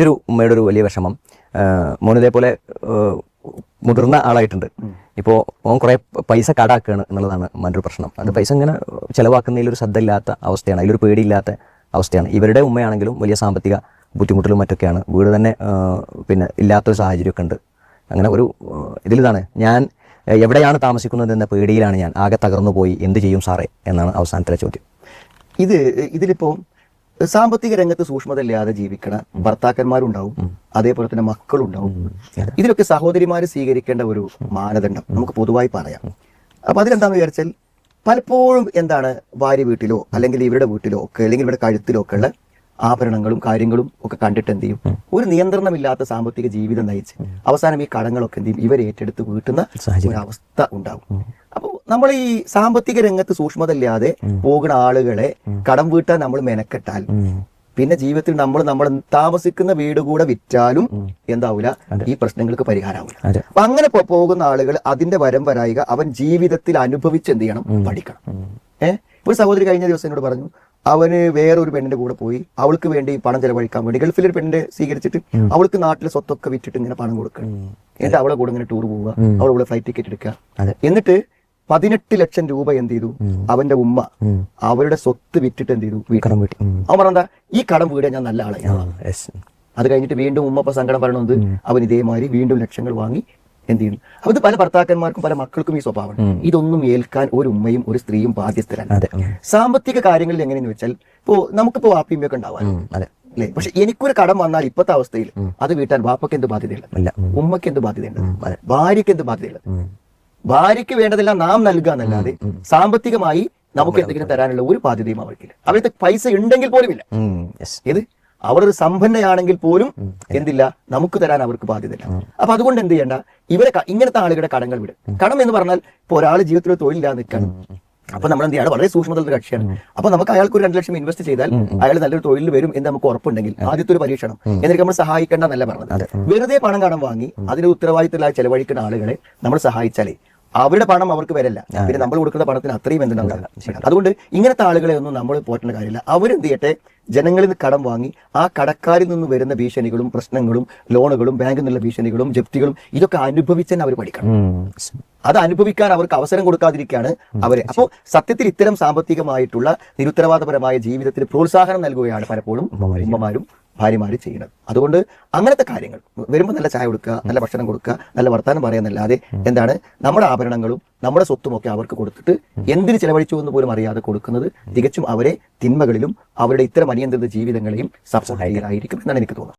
മറ്റൊരു ഉമ്മയുടെ ഒരു വലിയ വിഷമം, മോനിതേപോലെ മുതിർന്ന ആളായിട്ടുണ്ട്. ഇപ്പോൾ ഓൻ കുറേ പൈസ കടാക്കുകയാണ് എന്നുള്ളതാണ് മറ്റൊരു പ്രശ്നം. അത് പൈസ ഇങ്ങനെ ചിലവാക്കുന്നതിലൊരു ശ്രദ്ധ ഇല്ലാത്ത അവസ്ഥയാണ്, അതിലൊരു പേടിയില്ലാത്ത അവസ്ഥയാണ്. ഇവരുടെ ഉമ്മയാണെങ്കിലും വലിയ സാമ്പത്തിക ബുദ്ധിമുട്ടിലും മറ്റൊക്കെയാണ്. വീട് തന്നെ പിന്നെ ഇല്ലാത്തൊരു സാഹചര്യമൊക്കെ ഉണ്ട്. അങ്ങനെ ഒരു ഇതിലിതാണ് ഞാൻ എവിടെയാണ് താമസിക്കുന്നതെന്ന പേടിയിലാണ് ഞാൻ. ആകെ തകർന്നു പോയി, എന്ത് ചെയ്യും സാറേ എന്നാണ് അവസാനത്തിലെ ചോദ്യം. ഇതിലിപ്പോൾ സാമ്പത്തിക രംഗത്ത് സൂക്ഷ്മതയില്ലാതെ ജീവിക്കണ ഭർത്താക്കന്മാരുണ്ടാവും, അതേപോലെ തന്നെ മക്കളുണ്ടാവും. ഇതിലൊക്കെ സഹോദരിമാർ സ്വീകരിക്കേണ്ട ഒരു മാനദണ്ഡം നമുക്ക് പൊതുവായി പറയാം. അപ്പൊ അതിലെന്താന്ന് വിചാരിച്ചാൽ പലപ്പോഴും എന്താണ് ഭാര്യ വീട്ടിലോ അല്ലെങ്കിൽ ഇവരുടെ വീട്ടിലോ ഒക്കെ അല്ലെങ്കിൽ ഇവരുടെ കഴുത്തിലോ ഒക്കെ ഉള്ള ആഭരണങ്ങളും കാര്യങ്ങളും ഒക്കെ കണ്ടിട്ട് എന്ത് ചെയ്യും, ഒരു നിയന്ത്രണമില്ലാത്ത സാമ്പത്തിക ജീവിതം നയിച്ച് അവസാനം ഈ കടങ്ങളൊക്കെ എന്ത് ചെയ്യും, ഇവർ ഏറ്റെടുത്ത് വീട്ടുന്ന ഒരവസ്ഥ ഉണ്ടാവും. അപ്പോൾ നമ്മൾ ഈ സാമ്പത്തിക രംഗത്ത് സൂക്ഷ്മതയില്ലാതെ പോകുന്ന ആളുകളെ കടം വീട്ടാൻ നമ്മൾ മെനക്കെട്ടാൽ പിന്നെ ജീവിതത്തിൽ നമ്മൾ താമസിക്കുന്ന വീട് കൂടെ വിറ്റാലും എന്താവൂല, ഈ പ്രശ്നങ്ങൾക്ക് പരിഹാരമാവില്ല. അപ്പൊ അങ്ങനെ പോകുന്ന ആളുകൾ അതിന്റെ വരം വരായിക അവൻ ജീവിതത്തിൽ അനുഭവിച്ച് എന്ത് ചെയ്യണം, പഠിക്കണം. ഒരു സഹോദരി കഴിഞ്ഞ ദിവസം എന്നോട് പറഞ്ഞു, അവന് വേറൊരു പെണ്ണിന്റെ കൂടെ പോയി അവൾക്ക് വേണ്ടി പണം ചെലവഴിക്കാൻ വേണ്ടി ഗൾഫിലൊരു പെണ്ണിനെ സ്വീകരിച്ചിട്ട് അവൾക്ക് നാട്ടിലെ സ്വത്തൊക്കെ വിറ്റിട്ട് ഇങ്ങനെ പണം കൊടുക്കണം. എന്നിട്ട് അവളെ കൂടെ ഇങ്ങനെ ടൂർ പോവുക, അവളെ ഫ്ലൈറ്റ് ടിക്കറ്റ് എടുക്കുക. എന്നിട്ട് 18 ലക്ഷം രൂപ എന്ത് ചെയ്തു, അവന്റെ ഉമ്മ അവരുടെ സ്വത്ത് വിറ്റിട്ട് എന്ത് ചെയ്തു, അവൻ പറഞ്ഞാ ഈ കടം വീടാൻ ഞാൻ നല്ല ആളായി. അത് കഴിഞ്ഞിട്ട് വീണ്ടും ഉമ്മ ഇപ്പൊ സങ്കടം പറയണത് അവൻ ഇതേമാതിരി വീണ്ടും ലക്ഷങ്ങൾ വാങ്ങി എന്ത് ചെയ്യുന്നു. അപ്പൊ ഇത് പല ഭർത്താക്കന്മാർക്കും പല മക്കൾക്കും ഈ സ്വഭാവമാണ്. ഇതൊന്നും ഏൽക്കാൻ ഒരു ഉമ്മയും ഒരു സ്ത്രീയും ബാധ്യസ്ഥരല്ല. സാമ്പത്തിക കാര്യങ്ങളിൽ എങ്ങനെയെന്ന് വെച്ചാൽ ഇപ്പോ നമുക്കിപ്പോ വാപ്പിയമ്മയൊക്കെ ഉണ്ടാവാൻ അല്ലെ, പക്ഷെ എനിക്കൊരു കടം വന്നാൽ ഇപ്പോഴത്തെ അവസ്ഥയിൽ അത് വീട്ടാൻ വാപ്പയ്ക്ക് എന്ത് ബാധ്യതയുള്ളത്, ഉമ്മയ്ക്ക് എന്ത് ബാധ്യതയുള്ളത്, ഭാര്യയ്ക്ക് എന്ത് ബാധ്യതയുള്ളത്. ഭാര്യയ്ക്ക് വേണ്ടതെല്ലാം നാം നൽകുക എന്നല്ലാതെ സാമ്പത്തികമായി നമുക്ക് എന്തെങ്കിലും തരാനുള്ള ഒരു ബാധ്യതയും അവർക്കില്ല. അവരുടെ പൈസ ഉണ്ടെങ്കിൽ പോലും ഇല്ല. ഇത് അവർ ഒരു സമ്പന്നയാണെങ്കിൽ പോലും എന്തില്ല, നമുക്ക് തരാൻ അവർക്ക് ബാധ്യതയില്ല. അപ്പൊ അതുകൊണ്ട് എന്ത് ചെയ്യണ്ട, ഇങ്ങനത്തെ ആളുകളുടെ കടങ്ങൾ വിടും. കടം എന്ന് പറഞ്ഞാൽ ഇപ്പൊ ഒരാൾ ജീവിതത്തിൽ തൊഴിലില്ലാതെ നിൽക്കണം. അപ്പൊ നമ്മൾ എന്ത് ചെയ്യണം, വളരെ സൂക്ഷ്മതയുള്ള കക്ഷിയാണ്. അപ്പൊ നമുക്ക് അയാൾക്ക് ഒരു 2 ലക്ഷം ഇൻവെസ്റ്റ് ചെയ്താൽ അയാൾ നല്ലൊരു തൊഴിൽ വരും എന്ന് നമുക്ക് ഉറപ്പുണ്ടെങ്കിൽ ആദ്യത്തെ ഒരു പരീക്ഷണം എന്നിട്ട് നമ്മൾ സഹായിക്കേണ്ട എന്നല്ല പറഞ്ഞത്. വെറുതെ പണം കടം വാങ്ങി അതിന് ഉത്തരവാദിത്തമില്ലാതെ ചെലവഴിക്കുന്ന ആളുകളെ നമ്മൾ സഹായിച്ചാലേ അവരുടെ പണം അവർക്ക് വരില്ല, പിന്നെ നമ്മൾ കൊടുക്കുന്ന പണത്തിന് അത്രയും എന്തുണ്ടാവില്ല. അതുകൊണ്ട് ഇങ്ങനത്തെ ആളുകളെ ഒന്നും നമ്മൾ പോറ്റേണ്ട കാര്യമില്ല. അവരെന്ത് ചെയ്യട്ടെ, ജനങ്ങളിൽ നിന്ന് കടം വാങ്ങി ആ കടക്കാരിൽ നിന്ന് വരുന്ന ഭീഷണികളും പ്രശ്നങ്ങളും ലോണുകളും ബാങ്കിൽ നിന്നുള്ള ഭീഷണികളും ജപ്തികളും ഇതൊക്കെ അനുഭവിച്ചെന്നെ അവർ പഠിക്കണം. അത് അനുഭവിക്കാൻ അവർക്ക് അവസരം കൊടുക്കാതിരിക്കുകയാണ് അവരെ. അപ്പോൾ സത്യത്തിൽ ഇത്തരം സാമ്പത്തികമായിട്ടുള്ള നിരുത്തരവാദപരമായ ജീവിതത്തിന് പ്രോത്സാഹനം നൽകുകയാണ് പലപ്പോഴും ഉമ്മമാരും ഭാര്യമാര് ചെയ്യുന്നത്. അതുകൊണ്ട് അങ്ങനത്തെ കാര്യങ്ങൾ വരുമ്പോൾ നല്ല ചായ കൊടുക്കുക, നല്ല ഭക്ഷണം കൊടുക്കുക, നല്ല വർത്താനം പറയാന്നല്ലാതെ എന്താണ് നമ്മുടെ ആഭരണങ്ങളും നമ്മുടെ സ്വത്തുമൊക്കെ അവർക്ക് കൊടുത്തിട്ട് എന്തിന് ചെലവഴിച്ചു എന്ന് പോലും അറിയാതെ കൊടുക്കുന്നത് തികച്ചും അവരെ തിന്മകളിലും അവരുടെ ഇത്തരം അനിയന്ത്രിത ജീവിതങ്ങളെയും സപ്പോർട്ട് ചെയ്യാനായിരിക്കും എന്നാണ് എനിക്ക് തോന്നുന്നത്.